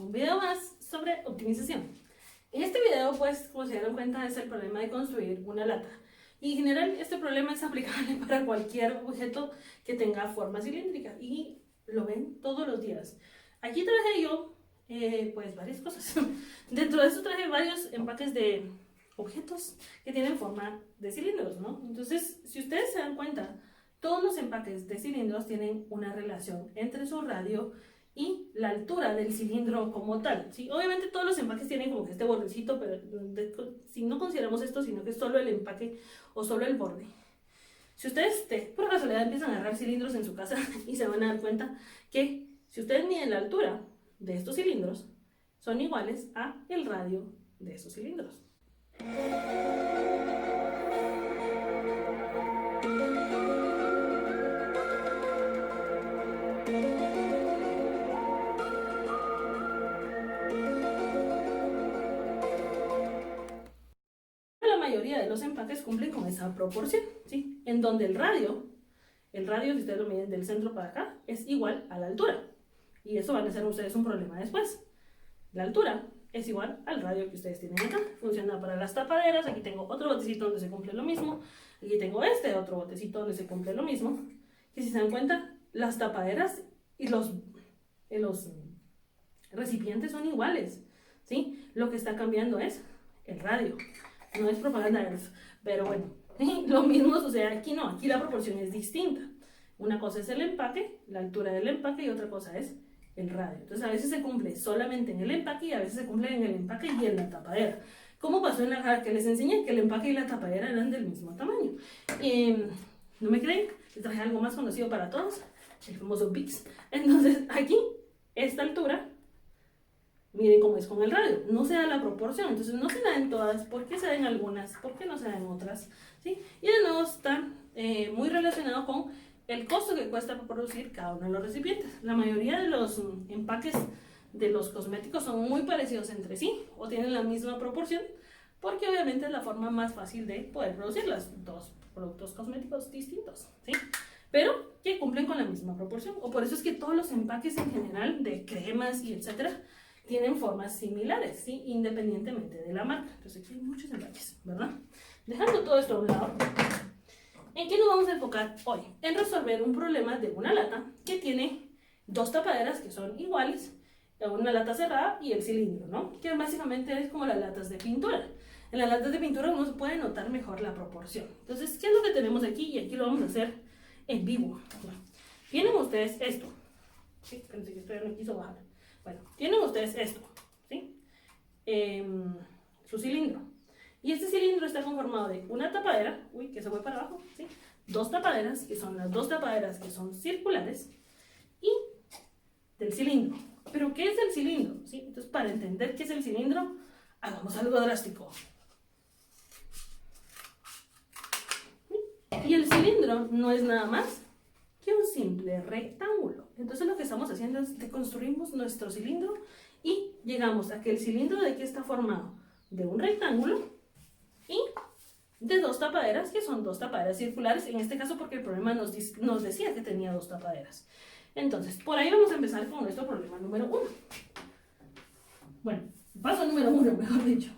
un video más sobre optimización. En este video, pues, como se dieron cuenta, es el problema de construir una lata. Y en general, este problema es aplicable para cualquier objeto que tenga forma cilíndrica. Y lo ven todos los días. Aquí traje yo, pues, varias cosas. Dentro de esto traje varios empaques de objetos que tienen forma de cilindros, ¿no? Entonces, si ustedes se dan cuenta, todos los empaques de cilindros tienen una relación entre su radio y la altura del cilindro como tal, ¿sí? Obviamente todos los empaques tienen como que este bordecito, pero si no consideramos esto, sino que es solo el empaque o solo el borde. Si ustedes por casualidad empiezan a agarrar cilindros en su casa y se van a dar cuenta que si ustedes miden la altura de estos cilindros, son iguales a el radio de esos cilindros. La mayoría de los empaques cumplen con esa proporción, ¿sí? En donde el radio, si ustedes lo miden del centro para acá, es igual a la altura. Y eso van a ser ustedes un problema después. La altura es igual al radio que ustedes tienen acá. Funciona para las tapaderas. Aquí tengo otro botecito donde se cumple lo mismo. Aquí tengo este otro botecito donde se cumple lo mismo. Y si se dan cuenta, las tapaderas y los recipientes son iguales, ¿sí? Lo que está cambiando es el radio. No es propaganda de eso, pero bueno, lo mismo sucede aquí. No, aquí la proporción es distinta. Una cosa es el empaque, la altura del empaque, y otra cosa es el radio. Entonces a veces se cumple solamente en el empaque y a veces se cumple en el empaque y en la tapadera. ¿Cómo pasó en la caja que les enseñé? Que el empaque y la tapadera eran del mismo tamaño. ¿No me creen? Les traje algo más conocido para todos, el famoso Bix. Entonces aquí, esta altura, miren cómo es con el radio, no se da la proporción. Entonces no se da en todas. ¿Por qué se da en algunas? ¿Por qué no se da en otras? ¿Sí? Y de nuevo está muy relacionado con el costo que cuesta producir cada uno de los recipientes. La mayoría de los empaques de los cosméticos son muy parecidos entre sí o tienen la misma proporción, porque obviamente es la forma más fácil de poder producir los dos productos cosméticos distintos, ¿sí? Pero que cumplen con la misma proporción. O por eso es que todos los empaques en general de cremas y etcétera tienen formas similares, ¿sí? Independientemente de la marca. Entonces aquí hay muchos empaques, ¿verdad? Dejando todo esto a un lado, ¿en qué nos vamos a enfocar hoy? En resolver un problema de una lata que tiene dos tapaderas que son iguales, una lata cerrada y el cilindro, ¿no? Que básicamente es como las latas de pintura. En las latas de pintura uno se puede notar mejor la proporción. Entonces, ¿qué es lo que tenemos aquí? Y aquí lo vamos a hacer en vivo. Tienen ustedes esto. Sí, pensé que esto ya no quiso bajar. Bueno, tienen ustedes esto, ¿sí? Su cilindro. Y este cilindro está conformado de una tapadera, que se fue para abajo, ¿sí? Dos tapaderas, que son las dos tapaderas que son circulares, y del cilindro. ¿Pero qué es el cilindro? ¿Sí? Entonces, para entender qué es el cilindro, hagamos algo drástico. Y el cilindro no es nada más que un simple rectángulo. Entonces lo que estamos haciendo es deconstruimos nuestro cilindro y llegamos a que el cilindro de aquí está formado de un rectángulo y de dos tapaderas, que son dos tapaderas circulares, en este caso porque el problema nos decía que tenía dos tapaderas. Entonces, por ahí vamos a empezar con nuestro problema número 1. Bueno, paso número 1, mejor dicho,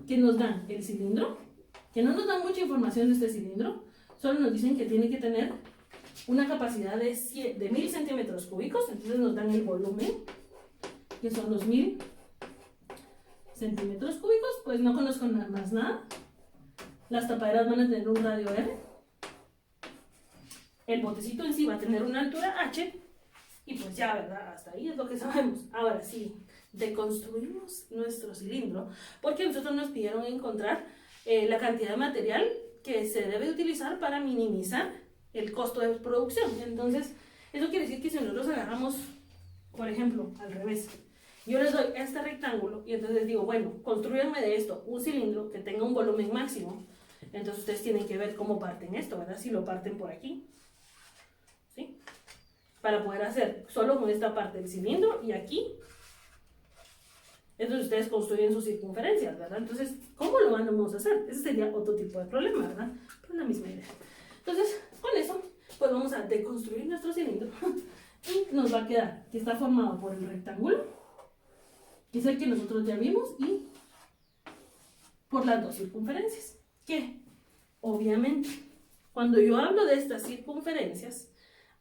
que nos dan el cilindro, que no nos dan mucha información de este cilindro, solo nos dicen que tiene que tener una capacidad de 1000 centímetros cúbicos, entonces nos dan el volumen, que son los 1000 centímetros cúbicos, pues no conozco más nada. Las tapaderas van a tener un radio R, el botecito en sí va a tener una altura H, y pues ya, ¿verdad? Hasta ahí es lo que sabemos. Ahora sí, deconstruimos nuestro cilindro, porque nosotros nos pidieron encontrar la cantidad de material que se debe utilizar para minimizar el costo de producción. Entonces, eso quiere decir que si nosotros agarramos, por ejemplo, al revés, yo les doy este rectángulo y entonces les digo, bueno, construyanme de esto un cilindro que tenga un volumen máximo. Entonces ustedes tienen que ver cómo parten esto, ¿verdad? Si lo parten por aquí, ¿sí? Para poder hacer solo con esta parte del cilindro y aquí. Entonces ustedes construyen sus circunferencias, ¿verdad? Entonces, ¿cómo lo vamos a hacer? Ese sería otro tipo de problema, ¿verdad? Pero la misma idea. Entonces, con eso, pues vamos a deconstruir nuestro cilindro y nos va a quedar que está formado por el rectángulo es el que nosotros ya vimos, y por las dos circunferencias. ¿Qué? Obviamente, cuando yo hablo de estas circunferencias,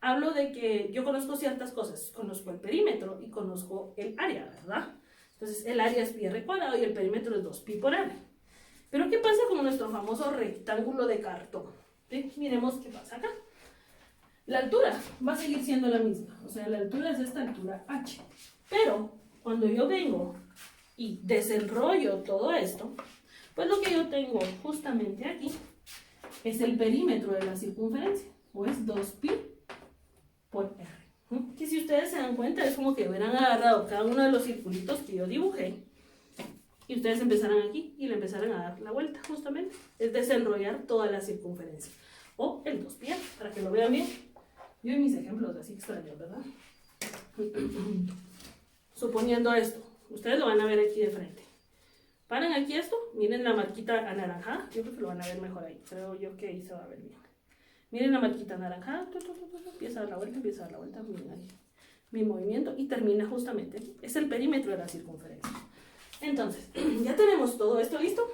hablo de que yo conozco ciertas cosas. Conozco el perímetro y conozco el área, ¿verdad? Entonces, el área es pi r cuadrado y el perímetro es 2pi por r. Pero, ¿qué pasa con nuestro famoso rectángulo de cartón? ¿Sí? Miremos qué pasa acá. La altura va a seguir siendo la misma. O sea, la altura es esta altura h. Pero, cuando yo vengo y desenrollo todo esto, pues lo que yo tengo justamente aquí es el perímetro de la circunferencia, o es 2pi por r. Que si ustedes se dan cuenta, es como que hubieran agarrado cada uno de los circulitos que yo dibujé y ustedes empezaran aquí y le empezaran a dar la vuelta, justamente. Es desenrollar toda la circunferencia. O el 2pi, para que lo vean bien. Yo y mis ejemplos así extraños, ¿verdad? Suponiendo esto, ustedes lo van a ver aquí de frente. Paran aquí esto, miren la marquita anaranjada, yo creo que lo van a ver mejor ahí, creo yo que ahí se va a ver bien. Miren la marquita anaranjada, empieza a dar la vuelta, miren ahí mi movimiento y termina justamente aquí. Es el perímetro de la circunferencia. Entonces, ya tenemos todo esto listo.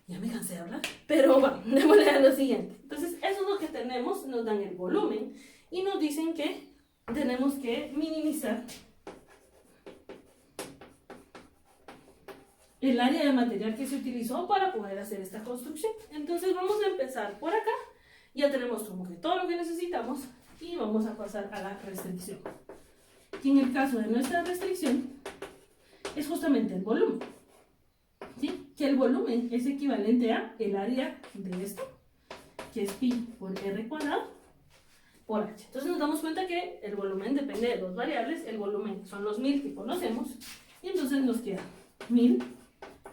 Ya me cansé de hablar, pero bueno, démosle a lo siguiente. Entonces, eso es lo que tenemos, nos dan el volumen y nos dicen que tenemos que minimizar el área de material que se utilizó para poder hacer esta construcción. Entonces vamos a empezar por acá. Ya tenemos como que todo lo que necesitamos y vamos a pasar a la restricción. Y en el caso de nuestra restricción es justamente el volumen. ¿Sí? Que el volumen es equivalente a el área de esto, que es pi por r cuadrado por h. Entonces nos damos cuenta que el volumen depende de dos variables. El volumen son los 1000 que conocemos y entonces nos queda 1000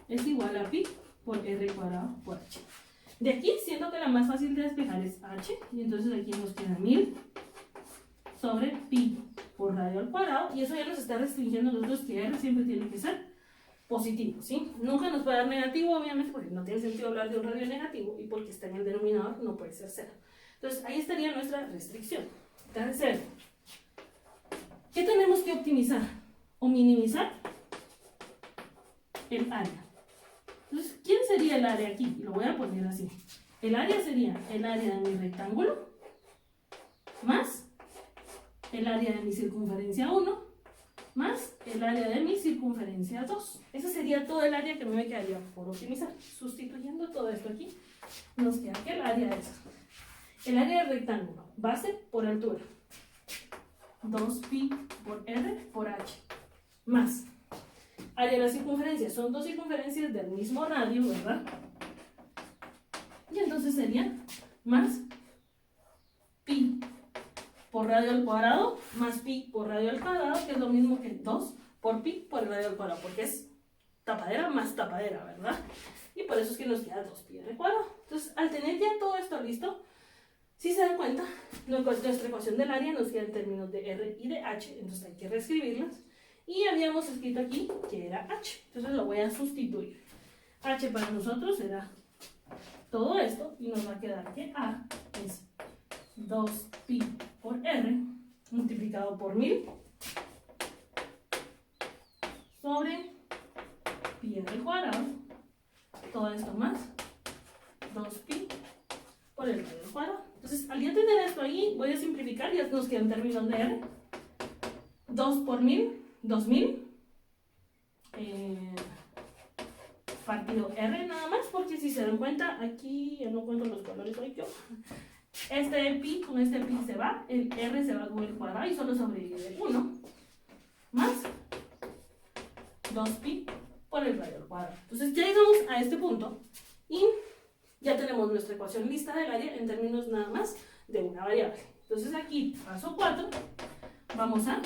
es igual a pi por r cuadrado por h. De aquí, siendo que la más fácil de despejar es h, y entonces aquí nos queda 1000 sobre pi por radio al cuadrado, y eso ya nos está restringiendo nosotros que r siempre tiene que ser positivo, ¿sí? Nunca nos puede dar negativo, obviamente, porque no tiene sentido hablar de un radio negativo, y porque está en el denominador no puede ser cero. Entonces, ahí estaría nuestra restricción. Tercero, ¿qué tenemos que optimizar o minimizar? El área. Entonces, ¿quién sería el área aquí? Lo voy a poner así. El área sería el área de mi rectángulo más el área de mi circunferencia 1 más el área de mi circunferencia 2. Ese sería todo el área que me quedaría por optimizar. Sustituyendo todo esto aquí, nos queda que el área es el área del rectángulo, base por altura, 2pi por r por h, más área de la circunferencia. Son dos circunferencias del mismo radio, ¿verdad? Y entonces sería más pi por radio al cuadrado más pi por radio al cuadrado, que es lo mismo que 2 por pi por radio al cuadrado, porque es tapadera más tapadera, ¿verdad? Y por eso es que nos queda 2pi r cuadrado. Entonces, al tener ya todo esto listo, si se dan cuenta, nuestra ecuación del área nos queda en términos de r y de h, entonces hay que reescribirlas. Y habíamos escrito aquí que era h, entonces lo voy a sustituir. H para nosotros será todo esto y nos va a quedar que a es 2pi por r multiplicado por 1000 sobre pi r cuadrado, todo esto más 2pi por el radio al cuadrado. Entonces, al ya tener esto ahí, voy a simplificar, ya nos quedan términos de r. 2 por 1000, 2000, partido r nada más, porque si se dan cuenta, aquí ya no cuento los colores hoy yo. Este pi con este pi se va, el r se va con el cuadrado y solo sobrevive 1, más 2pi por el radio al cuadrado. Entonces ya llegamos a este punto y ya tenemos nuestra ecuación lista del área en términos nada más de una variable. Entonces aquí, paso 4, vamos a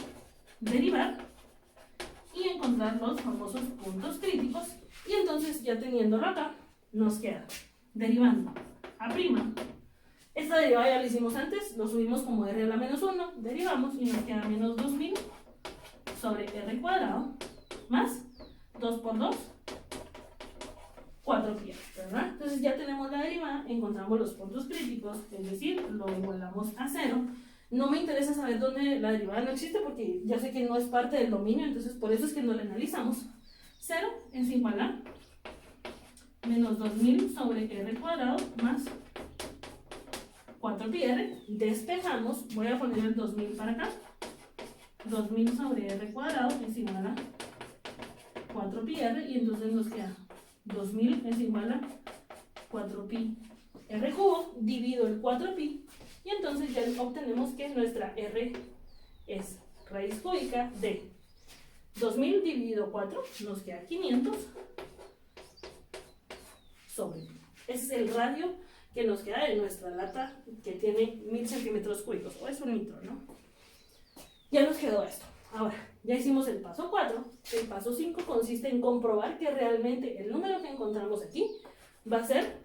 derivar y encontrar los famosos puntos críticos, y entonces ya teniéndolo acá nos queda derivando a prima. Esta derivada ya la hicimos antes, lo subimos como r a la menos 1, derivamos y nos queda menos 2000 sobre r cuadrado más 2 por 2, 4pi, ¿verdad? Entonces ya tenemos la derivada, encontramos los puntos críticos, es decir, lo igualamos a 0 No me interesa saber dónde la derivada no existe porque ya sé que no es parte del dominio, entonces por eso es que no la analizamos. 0 es igual a menos 2000 sobre r cuadrado más 4πr. Despejamos, voy a poner el 2000 para acá. 2000 sobre r cuadrado es igual a 4πr y entonces nos queda 2000 es igual a 4pi r cubo, divido el 4pi y entonces ya obtenemos que nuestra r es raíz cúbica de 2000 dividido 4, nos queda 500 sobre pi. Ese es el radio que nos queda de nuestra lata que tiene 1000 centímetros cúbicos, o es un litro, ¿no? Ya nos quedó esto. Ahora, ya hicimos el paso 4. El paso 5 consiste en comprobar que realmente el número que encontramos aquí va a ser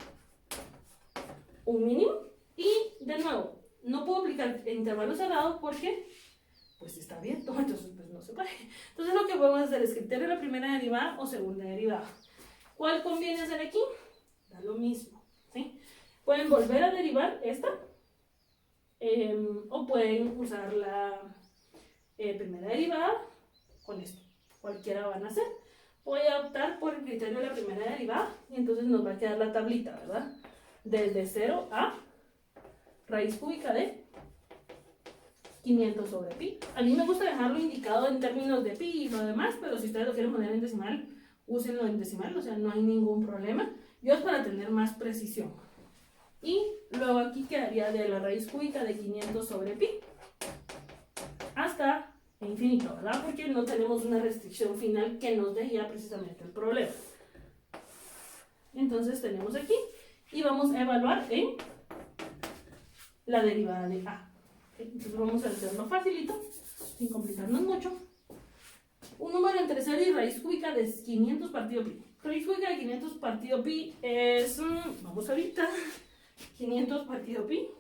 un mínimo. Y, de nuevo, no puedo aplicar el intervalo cerrado porque pues está abierto, entonces pues no se puede. Entonces lo que podemos hacer es criterio de la primera derivada o segunda derivada. ¿Cuál conviene hacer aquí? Da lo mismo, ¿sí? Pueden volver a derivar esta o pueden usar la primera derivada con esto. Cualquiera van a hacer. Voy a optar por el criterio de la primera derivada y entonces nos va a quedar la tablita, ¿verdad? Desde 0 a raíz cúbica de 500 sobre pi. A mí me gusta dejarlo indicado en términos de pi y lo demás, pero si ustedes lo quieren poner en decimal, úsenlo en decimal, o sea, no hay ningún problema. Yo es para tener más precisión. Y luego aquí quedaría de la raíz cúbica de 500 sobre pi hasta infinito, ¿verdad? Porque no tenemos una restricción final que nos dé ya precisamente el problema. Entonces tenemos aquí y vamos a evaluar en la derivada de a. Entonces vamos a hacerlo facilito, sin complicarnos mucho. Un número entre 0 y raíz cúbica de 500 partido pi. Raíz cúbica de 500 partido pi es, vamos ahorita, 500 partido pi,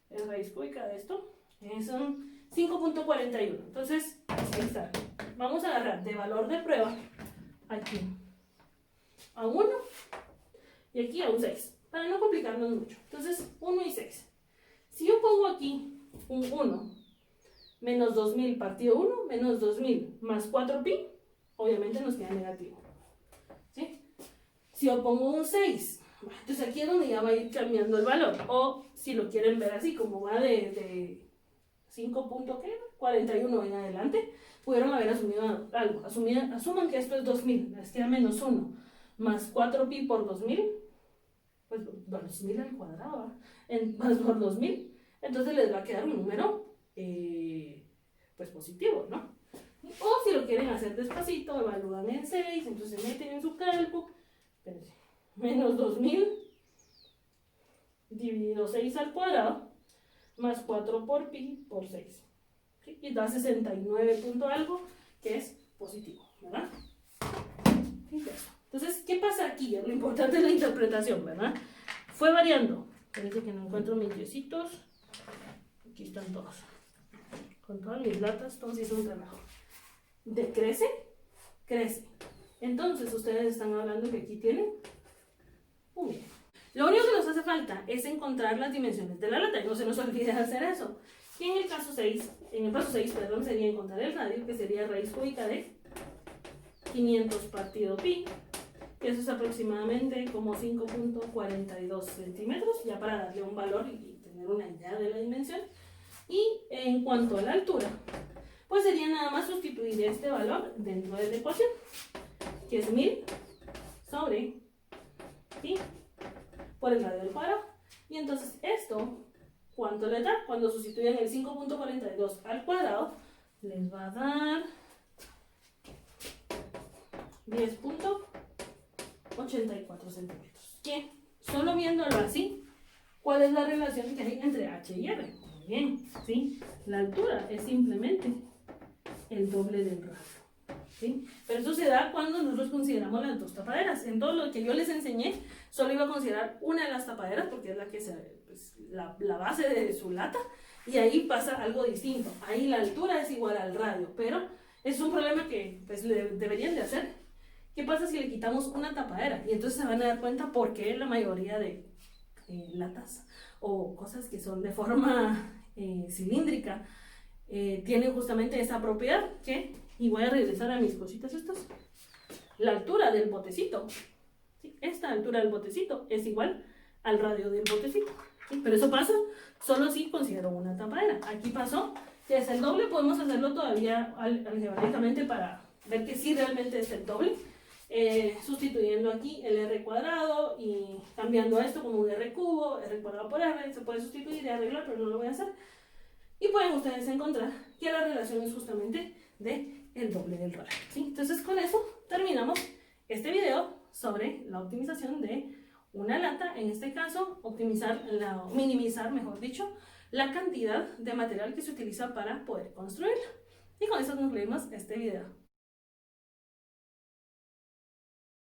es raíz cúbica de esto, es 5.41. Entonces, ahí está. Vamos a agarrar de valor de prueba aquí a 1 y aquí a un 6, para no complicarnos mucho. Entonces, 1 y 6. Si yo pongo aquí un 1 menos 2000 partido 1 menos 2000 más 4pi, obviamente nos queda negativo, ¿sí? Si yo pongo un 6, entonces aquí es donde ya va a ir cambiando el valor. O si lo quieren ver así, como va de 5.41 en adelante, pudieron haber asumido algo. Asuman que esto es 2000, les queda menos 1 más 4pi por 2000, pues 2000 al cuadrado, más por 2000. Entonces les va a quedar un número pues positivo, ¿no? O si lo quieren hacer despacito, evalúan en 6, entonces meten en su cálculo, espérense, menos 2000 dividido 6 al cuadrado más 4 por pi por 6, ¿sí? Y da 69 punto algo, que es positivo, ¿verdad? Entonces, ¿qué pasa aquí? Lo importante es la interpretación, ¿verdad? Fue variando. Parece que no encuentro mis diositos. Aquí están todos. Con todas mis latas, todos hizo un trabajo. Decrece, crece. Entonces, ustedes están hablando que aquí tienen un bien. Lo único que nos hace falta es encontrar las dimensiones de la lata. Y no se nos olvide hacer eso. Y en el paso 6, sería encontrar el radio, que sería raíz cúbica de 500 partido pi, que eso es aproximadamente como 5.42 centímetros, ya para darle un valor y tener una idea de la dimensión. Y en cuanto a la altura, pues sería nada más sustituir este valor dentro de la ecuación, que es 1000 sobre pi por el radio al cuadrado. Y entonces esto, ¿cuánto le da? Cuando sustituyan el 5.42 al cuadrado, les va a dar 10.84 centímetros. Que, solo viéndolo así, ¿cuál es la relación que hay entre h y r? Muy bien, ¿sí? La altura es simplemente el doble del radio, ¿sí? Pero eso se da cuando nosotros consideramos las dos tapaderas. En todo lo que yo les enseñé, solo iba a considerar una de las tapaderas porque es la que la base de su lata, y ahí pasa algo distinto. Ahí la altura es igual al radio, pero es un problema que pues deberían de hacer. ¿Qué pasa si le quitamos una tapadera? Y entonces se van a dar cuenta por qué la mayoría de latas o cosas que son de forma cilíndrica, tienen justamente esa propiedad que, y voy a regresar a mis cositas estas, la altura del botecito, ¿sí? Esta altura del botecito es igual al radio del botecito, ¿sí? Pero eso pasa solo si considero una tapadera. Aquí pasó que es el doble, podemos hacerlo todavía algebraicamente para ver que sí realmente es el doble, sustituyendo aquí el r cuadrado y cambiando esto como un r cubo, r cuadrado por r, se puede sustituir y arreglar, pero no lo voy a hacer. Y pueden ustedes encontrar que la relación es justamente de el doble del radio, ¿sí? Entonces con eso terminamos este video sobre la optimización de una lata, en este caso minimizar, mejor dicho, la cantidad de material que se utiliza para poder construirla. Y con eso concluimos este video.